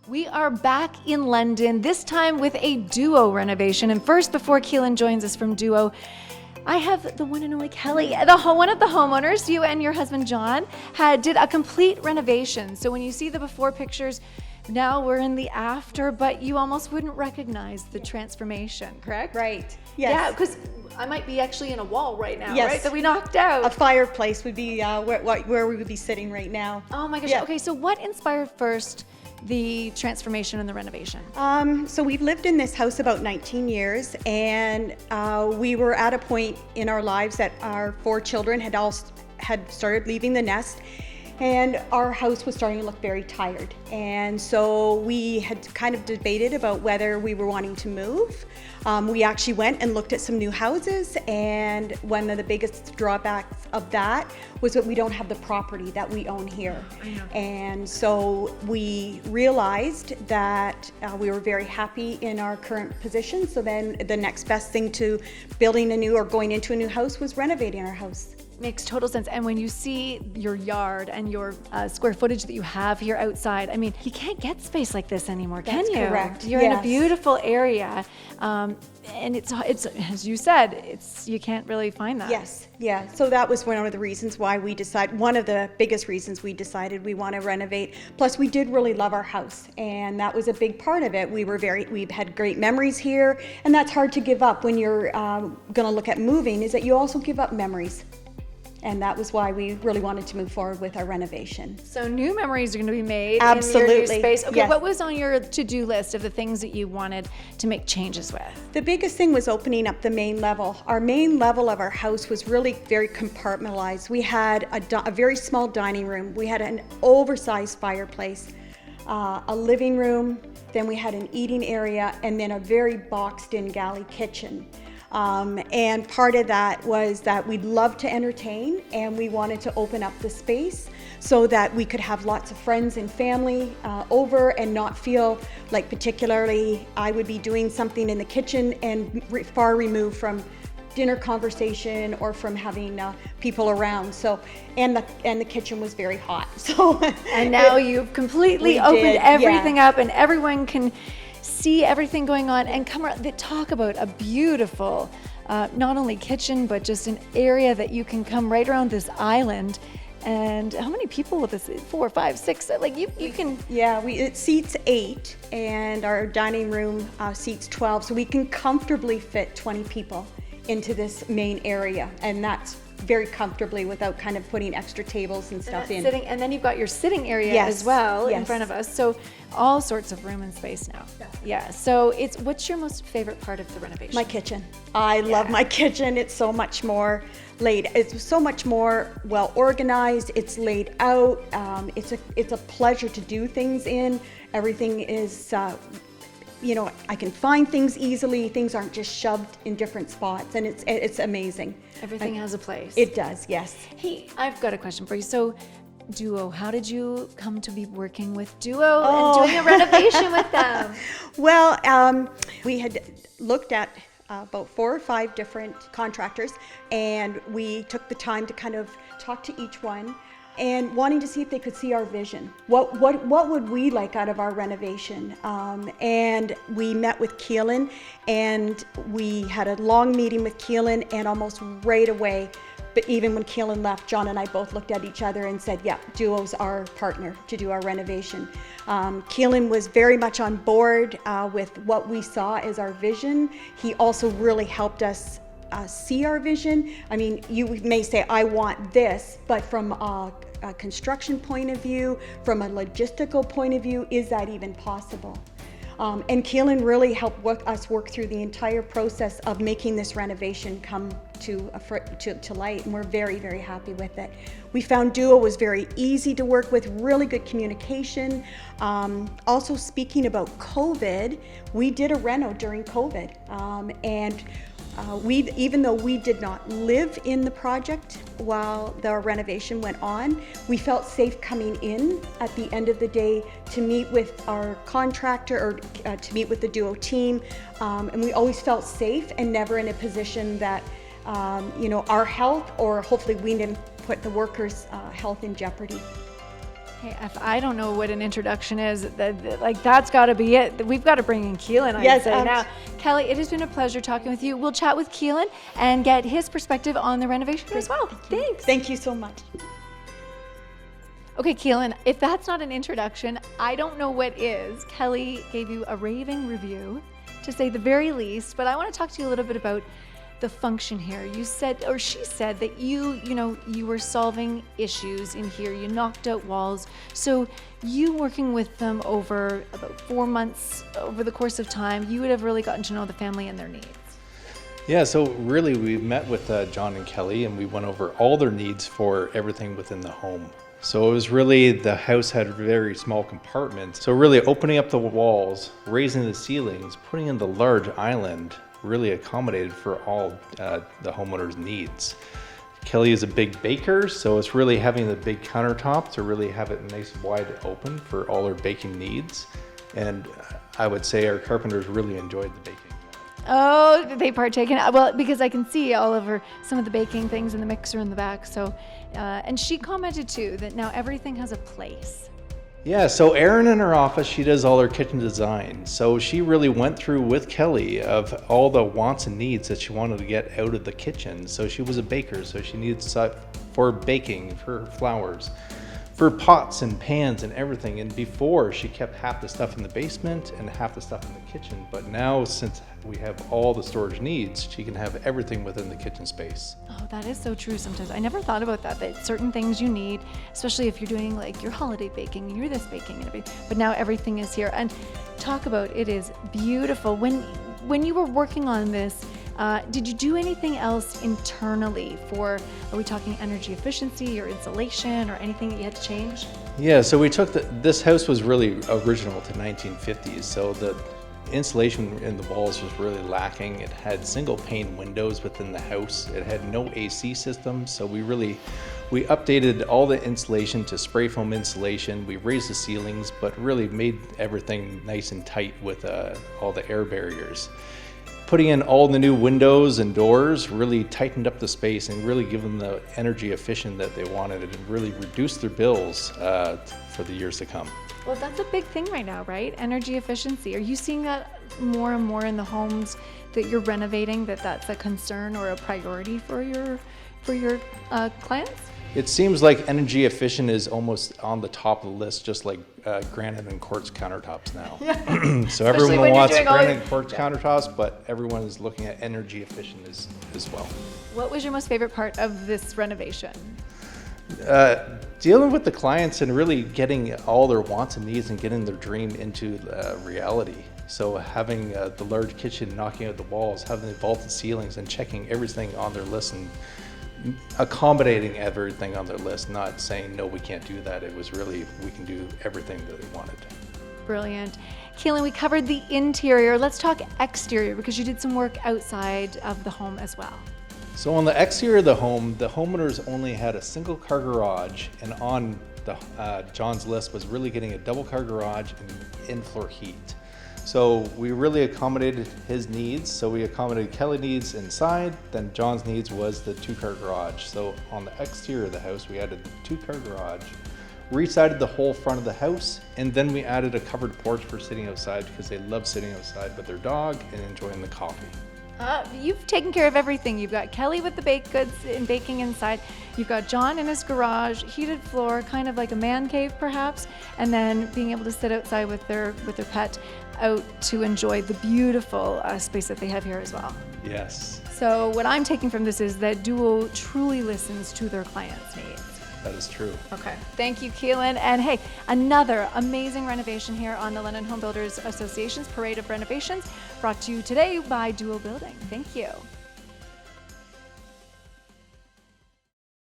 We are back in London, this time with a Duo renovation. And first, before Keelan joins us from Duo, I have the one and only Kelly, one of the homeowners. You and your husband John did a complete renovation. So when you see the before pictures, now we're in the after, but you almost wouldn't recognize the transformation, correct? Right. Yes. Yeah, because I might be actually in a wall right now, Yes. right? That we knocked out. A fireplace would be where we would be sitting right now. Oh my gosh. Yeah. Okay, so what inspired first the transformation and the renovation? So we've lived in this house about 19 years, and we were at a point in our lives that our 4 children had started leaving the nest, and our house was starting to look very tired. And so we had kind of debated about whether we were wanting to move. We actually went and looked at some new houses, and one of the biggest drawbacks of that was that we don't have the property that we own here. And so we realized that we were very happy in our current position. So then the next best thing to building a new or going into a new house was renovating our house. Makes total sense. And when you see your yard and your square footage that you have here outside, I mean, you can't get space like this anymore, can you? That's correct. You're in a Yes. beautiful area, and it's as you said, you can't really find that. Yes, yeah. So that was one of the reasons why one of the biggest reasons we decided we want to renovate. Plus, we did really love our house, and that was a big part of it. We've had great memories here, and that's hard to give up when you're going to look at moving, is that you also give up memories. And that was why we really wanted to move forward with our renovation. So new memories are going to be made Absolutely. in your new space. Okay, Yes. What was on your to-do list of the things that you wanted to make changes with? The biggest thing was opening up the main level. Our main level of our house was really very compartmentalized. We had a very small dining room. We had an oversized fireplace, a living room, then we had an eating area, and then a very boxed-in galley kitchen. And part of that was that we'd love to entertain, and we wanted to open up the space so that we could have lots of friends and family over and not feel like particularly I would be doing something in the kitchen and far removed from dinner conversation or from having people around. So, and the kitchen was very hot. So, And now you've completely opened everything up, and everyone can see everything going on and come around. They talk about a beautiful, not only kitchen, but just an area that you can come right around this island. And how many people with this? 4, 5, 6, like you can. Yeah, it seats 8, and our dining room seats 12. So we can comfortably fit 20 people into this main area. And that's very comfortably without kind of putting extra tables and stuff in. And then you've got your sitting area Yes, as well in yes. front of us. So all sorts of room and space now. Yeah. So what's your most favorite part of the renovation? My kitchen. I love my kitchen. It's so much more it's so much more well organized. It's laid out. It's a pleasure to do things in. Everything is I can find things easily. Things aren't just shoved in different spots, and it's amazing. Everything has a place. It does, yes. Hey, I've got a question for you. So, Duo, how did you come to be working with Duo and doing a renovation with them? Well, we had looked at about 4 or 5 different contractors, and we took the time to kind of talk to each one, and wanting to see if they could see our vision. What would we like out of our renovation? And we met with Keelan, and we had a long meeting with Keelan, and almost right away, but even when Keelan left, John and I both looked at each other and said, yeah, Duo's our partner to do our renovation. Keelan was very much on board with what we saw as our vision. He also really helped us see our vision. I mean, you may say, I want this, but from a construction point of view, from a logistical point of view, is that even possible? And Keelan really helped us work through the entire process of making this renovation come to light, and we're very, very happy with it. We found Duo was very easy to work with, really good communication. Also, speaking about COVID, we did a reno during COVID, and even though we did not live in the project while the renovation went on, we felt safe coming in at the end of the day to meet with our contractor or to meet with the Duo team. And we always felt safe and never in a position that, our health, or hopefully we didn't put the workers' health in jeopardy. Hey, if I don't know what an introduction is, that's got to be it. We've got to bring in Keelan, I'd say now. Kelly, it has been a pleasure talking with you. We'll chat with Keelan and get his perspective on the renovation as well. Thanks. Thank you so much. Okay, Keelan, if that's not an introduction, I don't know what is. Kelly gave you a raving review, to say the very least, but I want to talk to you a little bit about the function here. You said, or she said, that you were solving issues in here. You knocked out walls. So you working with them over about 4 months over the course of time, you would have really gotten to know the family and their needs. Yeah, so really we met with John and Kelly, and we went over all their needs for everything within the home. So it was really, the house had very small compartments. So really opening up the walls, raising the ceilings, putting in the large island, really accommodated for all the homeowner's needs. Kelly is a big baker, so it's really having the big countertop to really have it nice wide open for all her baking needs. And I would say our carpenters really enjoyed the baking. Oh, did they partake in it? Well, because I can see all of some of the baking things in the mixer in the back. So, and she commented too that now everything has a place. Yeah, so Erin in her office, she does all her kitchen design. So she really went through with Kelly of all the wants and needs that she wanted to get out of the kitchen. So she was a baker, so she needed stuff for baking, for flowers, for pots and pans and everything. And before, she kept half the stuff in the basement and half the stuff in the kitchen. But now, since we have all the storage needs, she can have everything within the kitchen space. Oh, that is so true sometimes. I never thought about that certain things you need, especially if you're doing like your holiday baking and you're this baking and everything, but now everything is here. And talk about, it is beautiful. When you were working on this, did you do anything else internally are we talking energy efficiency or insulation or anything that you had to change? Yeah, so we took this house was really original to 1950s. So the insulation in the walls was really lacking. It had single pane windows within the house. It had no AC system. So we updated all the insulation to spray foam insulation. We raised the ceilings, but really made everything nice and tight with all the air barriers. Putting in all the new windows and doors really tightened up the space and really given them the energy efficient that they wanted, and really reduced their bills for the years to come. Well, that's a big thing right now, right? Energy efficiency. Are you seeing that more and more in the homes that you're renovating, that's a concern or a priority for your clients? It seems like energy efficient is almost on the top of the list, just like granite and quartz countertops now. Yeah. So everyone wants granite and quartz countertops, but everyone is looking at energy efficient as well. What was your most favorite part of this renovation? Dealing with the clients and really getting all their wants and needs and getting their dream into reality. So having the large kitchen, knocking out the walls, having the vaulted ceilings, and checking everything on their list and accommodating everything on their list, not saying, no, we can't do that. It was really, we can do everything that they wanted. Brilliant. Keelan, we covered the interior. Let's talk exterior, because you did some work outside of the home as well. So on the exterior of the home, the homeowners only had a single car garage, and on the John's list was really getting a double car garage and in-floor heat. So we really accommodated his needs. So we accommodated Kelly's needs inside, then John's needs was the 2-car garage. So on the exterior of the house, we added the 2-car garage, re-sided the whole front of the house, and then we added a covered porch for sitting outside, because they love sitting outside with their dog and enjoying the coffee. You've taken care of everything. You've got Kelly with the baked goods and baking inside. You've got John in his garage, heated floor, kind of like a man cave perhaps, and then being able to sit outside with their pet out to enjoy the beautiful space that they have here as well. Yes. So what I'm taking from this is that Duo truly listens to their clients' needs. That is true. Okay. Thank you, Keelan. And hey, another amazing renovation here on the London Home Builders Association's Parade of Renovations, brought to you today by Duo Building. Thank you.